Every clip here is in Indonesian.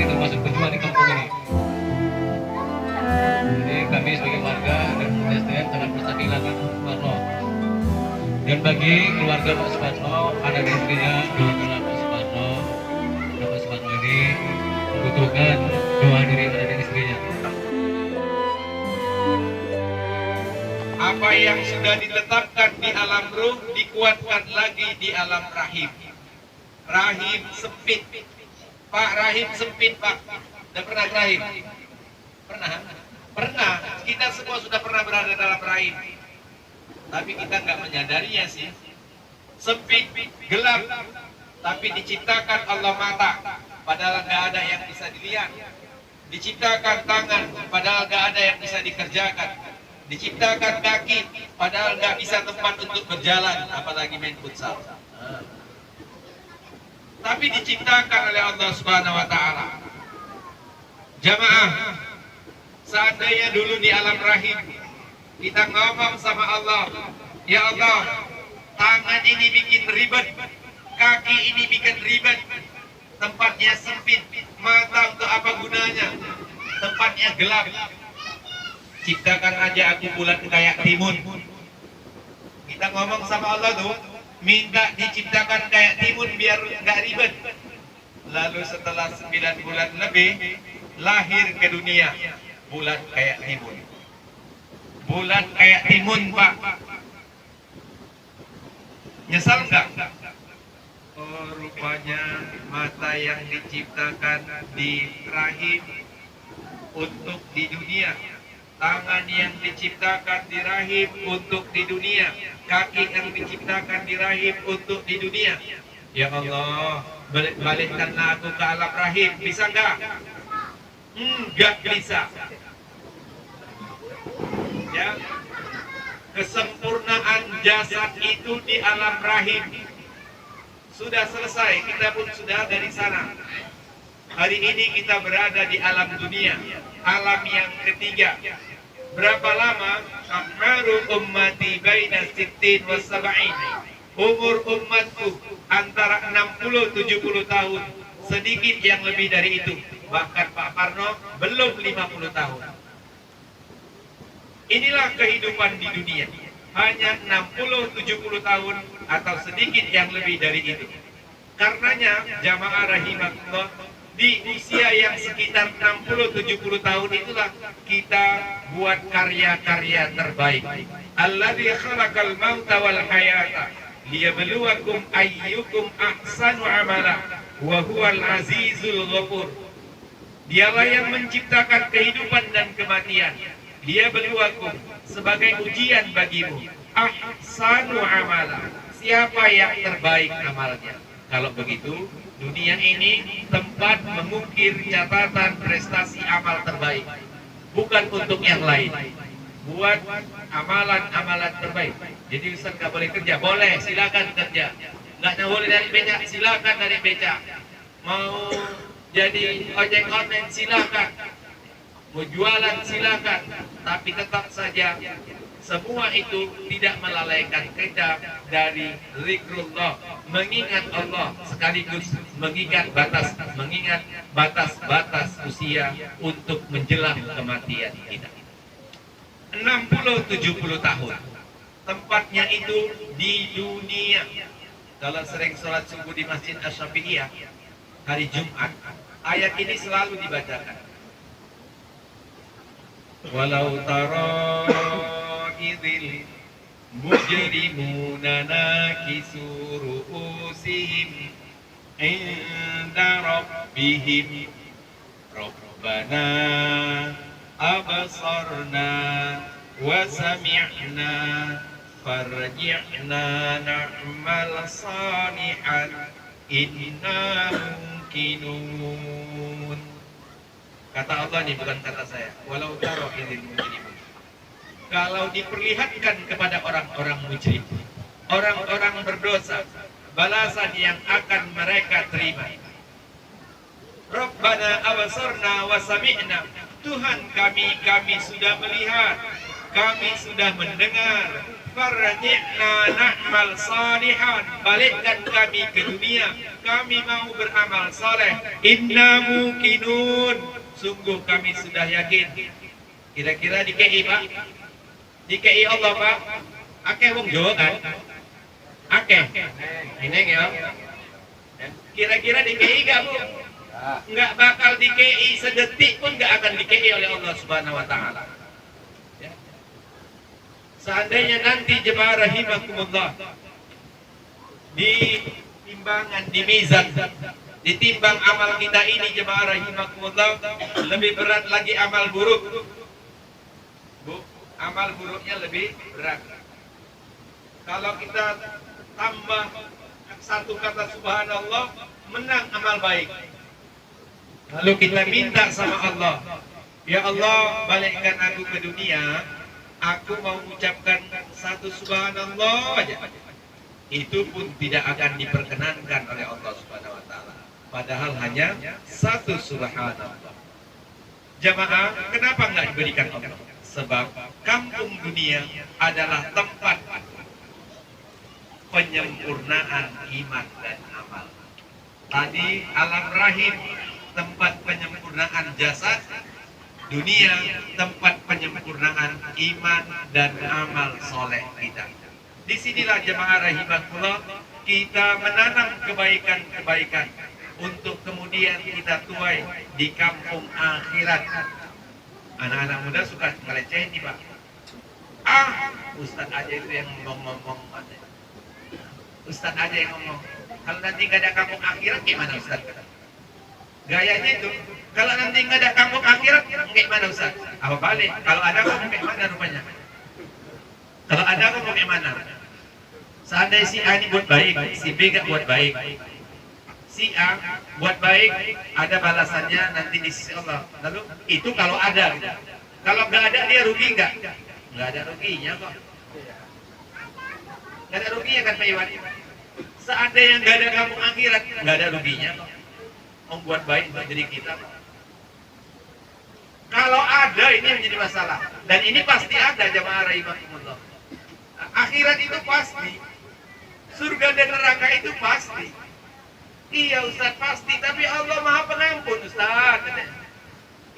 lagi termasuk berjuang di kampung ini. Jadi kami sebagai warga dan SDM sangat bersakinah Pak Suparno. Dan bagi keluarga Pak Suparno, anak istrinya, doakanlah Pak Suparno. Pak Suparno ini membutuhkan doa dari anak dan istrinya. Apa yang sudah ditetapkan di alam ruh dikuatkan lagi di alam rahim. Rahim sempit, Pak. Rahim sempit, Pak. Udah pernah ke rahim? Pernah. Kita semua sudah pernah berada dalam rahim, tapi kita nggak menyadarinya sih. Sempit, gelap, tapi diciptakan Allah mata, padahal nggak ada yang bisa dilihat. Diciptakan tangan, padahal nggak ada yang bisa dikerjakan. Diciptakan kaki, padahal nggak bisa tempat untuk berjalan, apalagi main futsal. Tapi diciptakan oleh Allah Subhanahu Wa Taala. Jamaah, seandainya dulu di alam rahim kita ngomong sama Allah, ya Allah, tangan ini bikin ribet, kaki ini bikin ribet, tempatnya sempit, mata untuk apa gunanya, tempatnya gelap. Ciptakan aja aku bulat kayak timun. Kita ngomong sama Allah tuh, minta diciptakan kayak timun biar nggak ribet. Lalu setelah 9 bulan lebih, lahir ke dunia bulat kayak timun. Bulat kayak timun, Pak. Nyesal nggak? Oh, rupanya mata yang diciptakan di rahim untuk di dunia, tangan yang diciptakan di rahim untuk di dunia, kaki yang diciptakan di rahim untuk di dunia. Ya Allah, balikkanlah aku ke alam rahim. Bisa nggak? Nggak bisa. Ya, kesempurnaan jasad itu di alam rahim sudah selesai. Kita pun sudah dari sana. Hari ini kita berada di alam dunia, alam yang ketiga. Berapa lama? Akmaru ummati baina sittin wa sab'in. Umur umatku antara 60-70 tahun, sedikit yang lebih dari itu. Bahkan Pak Parno belum 50 tahun. Inilah kehidupan di dunia. Hanya 60-70 tahun atau sedikit yang lebih dari itu. Karenanya jamaah rahimahullah, di usia yang sekitar 60-70 tahun itulah kita buat karya-karya terbaik. Alladzi khalaqal mauta wal hayata liyabluwakum ayyukum ahsanu amala wa huwal azizul ghafur. Dialah yang menciptakan kehidupan dan kematian. Dia berluakum sebagai ujian bagimu. Ahsanu amala, siapa yang terbaik amalnya. Kalau begitu, dunia ini tempat mengukir catatan prestasi amal terbaik, bukan untuk yang lain. Buat amalan-amalan terbaik. Jadi Ustaz nggak boleh kerja, boleh, silakan kerja. Nggak boleh dari becak, silakan dari becak. Mau jadi ojek online, silakan. Mau jualan, silakan. Tapi tetap saja semua itu tidak melalaikan kita dari zikrullah, mengingat Allah, sekaligus mengingat batas-batas usia untuk menjelang kematian kita. 60-70 tahun. Tempatnya itu di dunia. Kalau sering sholat subuh di Masjid Asy-Syafi'iyah hari Jumat, ayat ini selalu dibacakan. Walau tara idzil mujrimuna nakisu ru'usihim inda rabbihim rabbana absarna wa sami'na farji'na na'mal salihan inna mungkinun. Kata Allah nih, bukan kata saya. Walau taro idzil mujrimun. Kalau diperlihatkan kepada orang-orang mujrim, orang-orang berdosa, balasan yang akan mereka terima. Rabbana absarna wa sami'na. Tuhan kami sudah melihat, kami sudah mendengar. farji'na na'mal salihan, balikkan kami ke dunia, kami mau beramal saleh. Inna muqinun, sungguh kami sudah yakin. Kira-kira dikei Pak? Dikei Allah Pak? Akeh wong Jawa kan? Akeh. Ini ya. Kira-kira dikei gak Bu? Nggak bakal dikei, sedetik pun nggak akan dikei oleh Allah Subhanahu wa Ta'ala. Ya. Seandainya nanti jemaah rahimakumullah di timbangan, di mizan, ditimbang amal kita ini jemaah rahimakumullah, lebih berat lagi amal buruk. Bu, amal buruknya lebih berat. Kalau kita tambah satu kata subhanallah, menang amal baik. Lalu kita minta sama Allah, ya Allah, balikkan aku ke dunia, aku mau ucapkan satu subhanallah aja. Itu pun tidak akan diperkenankan oleh Allah Subhanahu wa Ta'ala. Padahal hanya satu subhanallah. Jamaah, kenapa nggak diberikan Allah? Sebab kampung dunia adalah tempat penyempurnaan iman dan amal. Tadi alam rahim tempat penyempurnaan jasad, dunia tempat penyempurnaan iman dan amal soleh kita. Disinilah jemaah rahimakumullah kita menanam kebaikan-kebaikan untuk kemudian kita tuai di kampung akhirat. Anak-anak muda suka ngelecehin nih Pak. Ustadz aja itu yang ngomong. Ustadz aja yang ngomong. Kalau nanti nggak ada kampung akhirat gimana Ustadz? Gayanya itu, kalau nanti nggak ada kampung akhirat, kayak mana Ustaz? Apa balik? Kalau ada kamu kayak mana rupanya? Kalau ada kamu kayak mana? Seandainya si A ini buat baik, si B nggak buat baik. Si A buat baik, ada balasannya nanti di sisi Allah. Lalu itu kalau ada. Kalau nggak ada dia rugi nggak? Nggak ada ruginya kok. Nggak ada ruginya kan Pak Iwan? Seandainya nggak ada kampung akhirat, nggak ada ruginya kok. Membuat baik untuk diri kita. Kalau ada, ini menjadi masalah, dan ini pasti ada jamaah rahimakumullah. Akhirat itu pasti, surga dan neraka itu pasti. Iya Ustaz, pasti, tapi Allah Maha Pengampun Ustaz.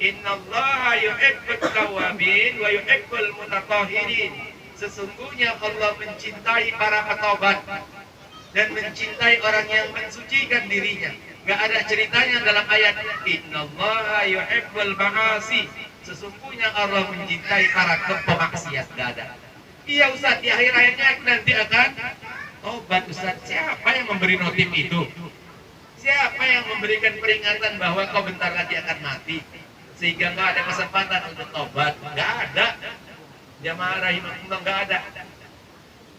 Innallaha yuhibbut tawwabin wa yuhibbul mutatahhirin. Sesungguhnya Allah mencintai para petaubat dan mencintai orang yang mensucikan dirinya. Gak ada ceritanya dalam ayat Innallaha yuhibbul ma'asi. Sesungguhnya Allah mencintai para pemaksiat. Gak ada. Iya Ustaz, di akhir ayatnya nanti akan obat Ustaz. Siapa yang memberi notif itu? Siapa yang memberikan peringatan bahwa kau bentar lagi akan mati sehingga gak ada kesempatan untuk tobat? Gak ada. Jamaah rahimahullah, gak ada.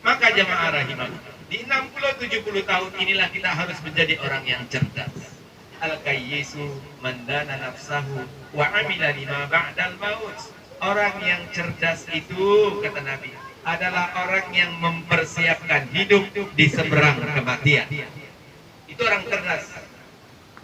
Maka jamaah rahimahullah, di 60-70 tahun inilah kita harus menjadi orang yang cerdas. Al-kayyisu mandana nafsahu wa amila lima ba'dal maut. Orang yang cerdas itu, kata Nabi, adalah orang yang mempersiapkan hidup di seberang kematian. Itu orang cerdas.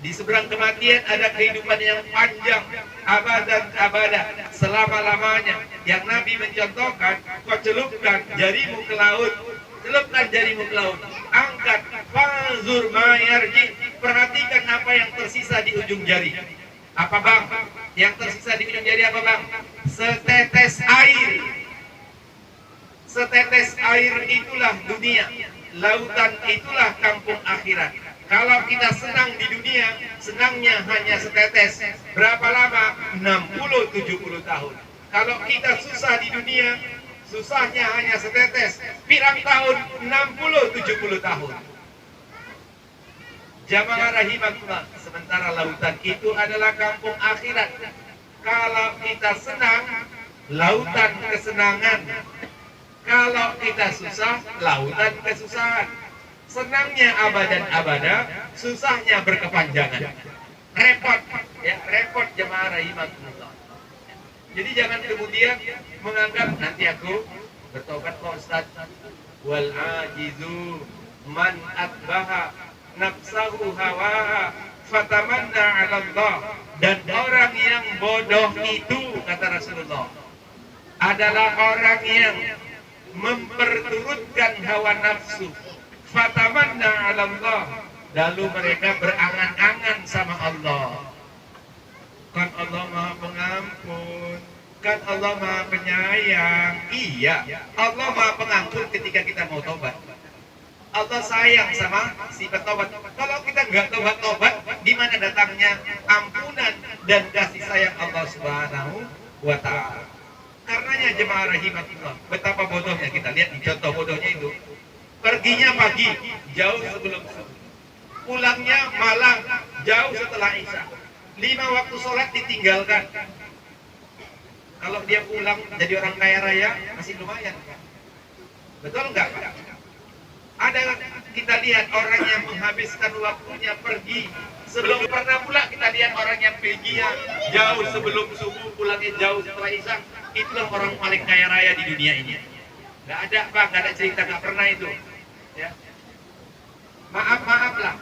Di seberang kematian ada kehidupan yang panjang, abadan abada, selama-lamanya. Yang Nabi mencontohkan, kau celupkan jarimu ke laut, celupkan jarimu ke laut, angkat, fanzur mayarji, perhatikan apa yang tersisa di ujung jari. Apa bang? Yang tersisa di ujung jari apa bang? Setetes air. Setetes air itulah dunia. Lautan itulah kampung akhirat. Kalau kita senang di dunia, senangnya hanya setetes. Berapa lama? 60-70 tahun. Kalau kita susah di dunia, susahnya hanya setetes. Pirang tahun? 60-70 tahun. Jamaah rahimakumullah, sementara lautan itu adalah kampung akhirat. Kalau kita senang, lautan kesenangan. Kalau kita susah, lautan kesusahan. Senangnya abadan abada, susahnya berkepanjangan. Repot, ya repot jemaah rahimakumullah. Jadi jangan kemudian menganggap nanti aku bertobat Pak Ustaz. Wal ajizu man atbaha nafsahu hawaha fatamanna 'ala Allah. Dan orang yang bodoh itu, kata Rasulullah, adalah orang yang memperturutkan hawa nafsu. Fatamanna 'ala Allah, lalu mereka berangan-angan sama Allah. Kan Allah Maha Pengampun, kan Allah Maha Penyayang. Iya, Allah Maha Pengampun ketika kita mau tobat. Allah sayang sama si bertobat. Kalau kita nggak tobat-tobat, di mana datangnya ampunan dan kasih sayang Allah Subhanahu wa Ta'ala? Karenanya jemaah rahimakumullah, betapa bodohnya kita. Lihat contoh bodohnya itu. Perginya pagi, jauh sebelum subuh. Pulangnya malam, jauh setelah Isya. 5 waktu sholat ditinggalkan. Kalau dia pulang jadi orang kaya raya, masih lumayan. Betul nggak, Pak? Ada kita lihat orang yang menghabiskan waktunya pergi sebelum, pernah pula kita lihat orang yang perginya jauh sebelum subuh, pulangnya jauh setelah Isya. Itulah orang paling kaya raya di dunia ini. Nggak ada, Pak, nggak ada cerita, nggak pernah itu. Ya. Maaf lah,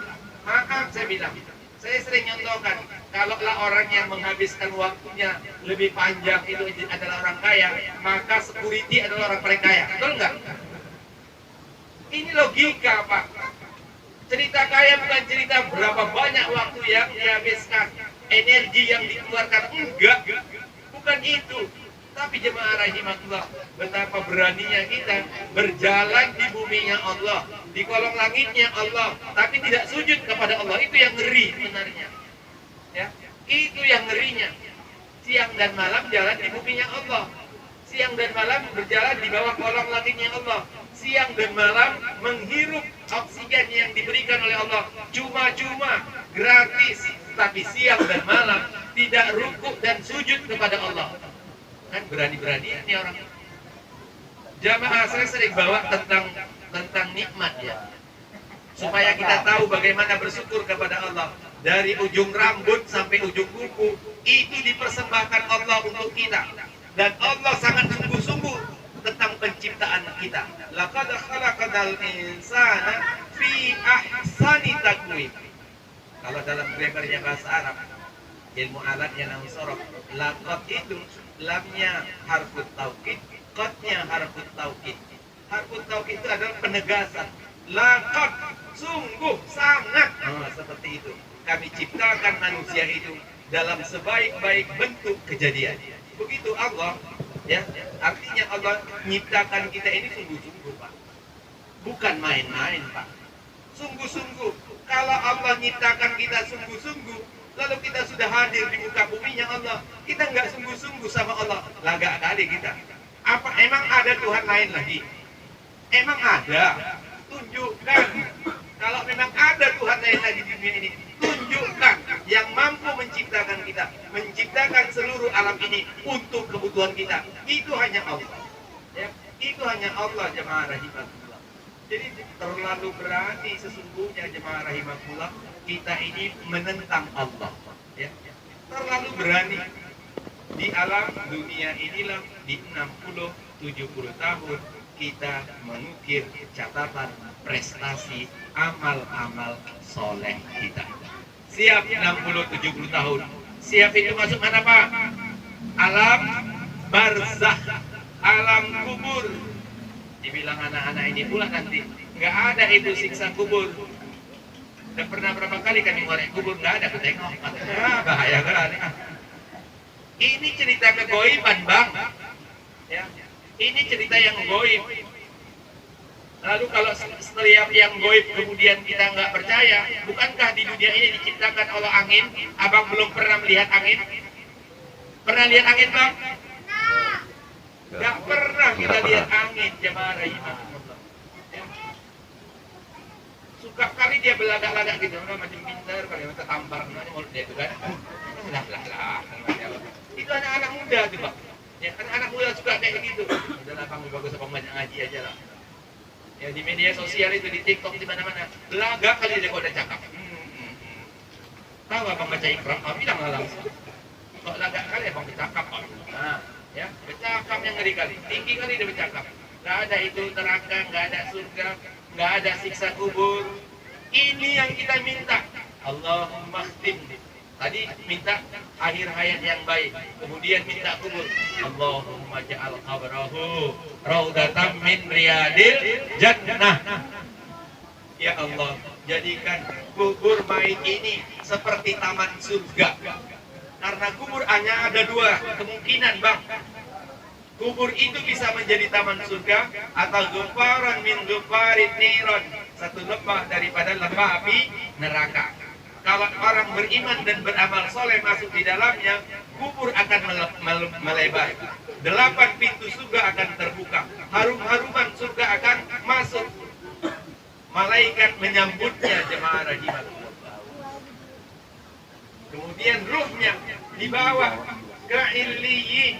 maaf saya bilang. Saya sering nyontohkan, kalaulah orang yang menghabiskan waktunya lebih panjang itu adalah orang kaya, maka security adalah orang paling kaya. Betul nggak? Ini logika, Pak. Cerita kaya bukan cerita berapa banyak waktu yang dihabiskan, energi yang dikeluarkan. Enggak, bukan itu. Tapi jemaah rahimakumullah, betapa beraninya kita berjalan di buminya Allah, di kolong langitnya Allah, tapi tidak sujud kepada Allah. Itu yang ngeri sebenarnya. Ya, itu yang ngerinya. Siang dan malam jalan di buminya Allah, siang dan malam berjalan di bawah kolong langitnya Allah, siang dan malam menghirup oksigen yang diberikan oleh Allah cuma-cuma, gratis, tapi siang dan malam tidak rukuk dan sujud kepada Allah. Kan berani-berani ini orang. Jamaah, saya sering bawa tentang nikmat ya, supaya kita tahu bagaimana bersyukur kepada Allah. Dari ujung rambut sampai ujung kuku itu dipersembahkan Allah untuk kita, dan Allah sangat sungguh-sungguh tentang penciptaan kita. Laqad khalaqnal insana fi ahsani taqwim. Kalau dalam grammarnya bahasa Arab, ilmu alatnya nahu sorof, laqad itu lamnya harfut taukid, qadnya harfut taukid. Harfut taukid itu adalah penegasan. Laqad, sungguh, sangat. Seperti itu. Kami ciptakan manusia itu dalam sebaik-baik bentuk kejadian. Begitu Allah, ya, artinya Allah menciptakan kita ini sungguh-sungguh, Pak. Bukan main-main, Pak. Sungguh-sungguh. Kalau Allah menciptakan kita sungguh-sungguh, lalu kita sudah hadir di muka buminya Allah, kita nggak sungguh-sungguh sama Allah, lagak kali kita. Apa emang ada Tuhan lain lagi? Emang ada? Tunjukkan. Kalau memang ada Tuhan lain lagi di dunia ini, tunjukkan yang mampu menciptakan kita, menciptakan seluruh alam ini untuk kebutuhan kita. Itu hanya Allah. Ya, itu hanya Allah, jemaah rahimakumullah. Jadi terlalu berani sesungguhnya, jemaah rahimakumullah, kita ini menentang Allah. Ya, terlalu berani. Di alam dunia inilah di 60-70 tahun kita mengukir catatan prestasi amal-amal soleh kita. Siap 60-70 tahun. Siap itu masuk mana, Pak? Alam barzakh, alam kubur. Dibilang anak-anak ini pula nanti nggak ada itu siksa kubur. Dan pernah berapa kali kami ngorek kubur, nggak ada, ketengok. Bahaya kali. Ini cerita kegoiban, Bang. Ya. Ini cerita yang goib. Lalu kalau setiap yang goib kemudian kita nggak percaya, bukankah di dunia ini diciptakan Allah angin? Abang belum pernah melihat angin? Pernah lihat angin, Bang? Nggak pernah kita lihat angin, jemaah rahimakumullah. Ya. Suka kali dia belagak-lagak gitu, macam pintar, kalau macam tampar, mulut dia itu kan. Lah. Itu anak-anak muda tuh, Pak. Ya, anak-anak muda suka kayak gitu. Udahlah, Bang, bagus apa banyak ngaji aja lah. Ya, di media sosial itu, di TikTok, di mana-mana. Belagak kali dia kok udah cakap. Tahu Abang baca Iqra? Bilang langsung. Kok lagak kali Abang bercakap, Pak. Nah, ya, bercakap yang ngeri kali. Tinggi kali dia bercakap. Nggak ada itu neraka, nggak ada surga, nggak ada siksa kubur. Ini yang kita minta. Allahumma khtim Tadi minta akhir hayat yang baik, kemudian minta kubur. Allahumma ja'al qabrahu raudatan min riyadil jannah. Ya Allah, jadikan kubur mayit ini seperti taman surga. Karena kubur hanya ada dua kemungkinan, Bang. Kubur itu bisa menjadi taman surga atau gumparan min gumparin niron, satu lembah daripada lembah api neraka. Kalau orang beriman dan beramal soleh masuk di dalamnya, kubur akan melebar. 8 pintu surga akan terbuka. Harum-haruman surga akan masuk. Malaikat menyambutnya, jemaah rahimahullah. Kemudian ruhnya dibawa ke Illiyin.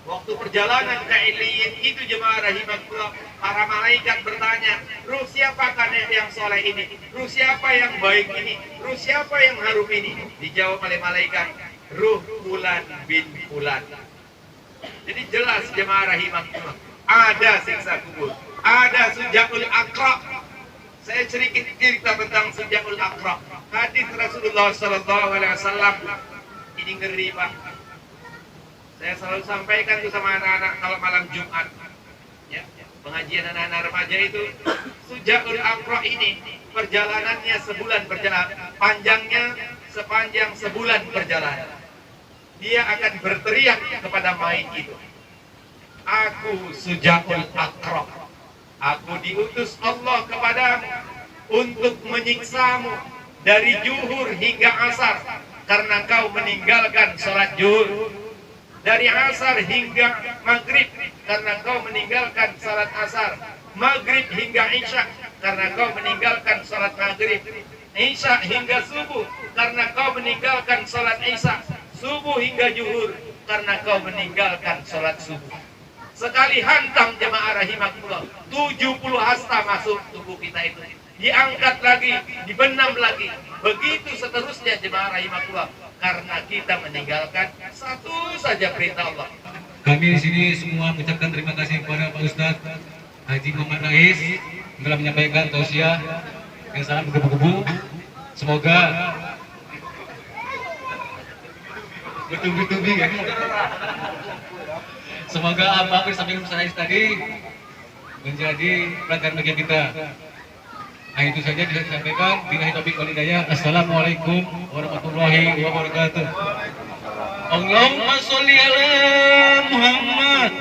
Waktu perjalanan ke Illiyin itu, jemaah rahimahullah, para malaikat bertanya, ruh siapakah yang soleh ini? Ruh siapa yang baik ini? Ruh siapa yang harum ini? Dijawab oleh malaikat, ruh Fulan bin Fulan. Jadi jelas, jemaah rahimahullah, ada siksa kubur, ada Sujaul Aqra. Saya sedikit cerita tentang Sujaul Aqra. Hadis Rasulullah SAW ini ngeri, Pak. Saya selalu sampaikan tuh sama anak-anak kalau malam Jumat, ya, pengajian anak-anak remaja itu, Sujaul Aqra ini perjalanannya sebulan perjalanan, panjangnya sepanjang sebulan perjalanan. Dia akan berteriak kepada mayit itu, aku Sujaul Aqra, aku diutus Allah kepadamu untuk menyiksamu dari zuhur hingga asar karena kau meninggalkan sholat zuhur, dari asar hingga maghrib karena kau meninggalkan salat asar, maghrib hingga isya karena kau meninggalkan salat maghrib, isya hingga subuh karena kau meninggalkan salat isya, subuh hingga zuhur karena kau meninggalkan salat subuh. Sekali hantam, jemaah rahimahullah, 70 hasta masuk tubuh kita itu, diangkat lagi, dibenam lagi, begitu seterusnya, jemaah rahimahullah, karena kita meninggalkan satu saja perintah Allah. Kami di sini semua mengucapkan terima kasih kepada Pak Ustadz Haji Muhammad Rais yang telah menyampaikan tausiah yang sangat menggebu-gebu. Semoga betul-betul ya. Semoga apa yang disampaikan Ustadz Rais tadi menjadi pelajaran bagi kita. Nah, itu saja bisa disampaikan. Billahi taufiq wal hidayah. Assalamualaikum warahmatullahi wabarakatuh. Allahumma sholli ala Muhammad.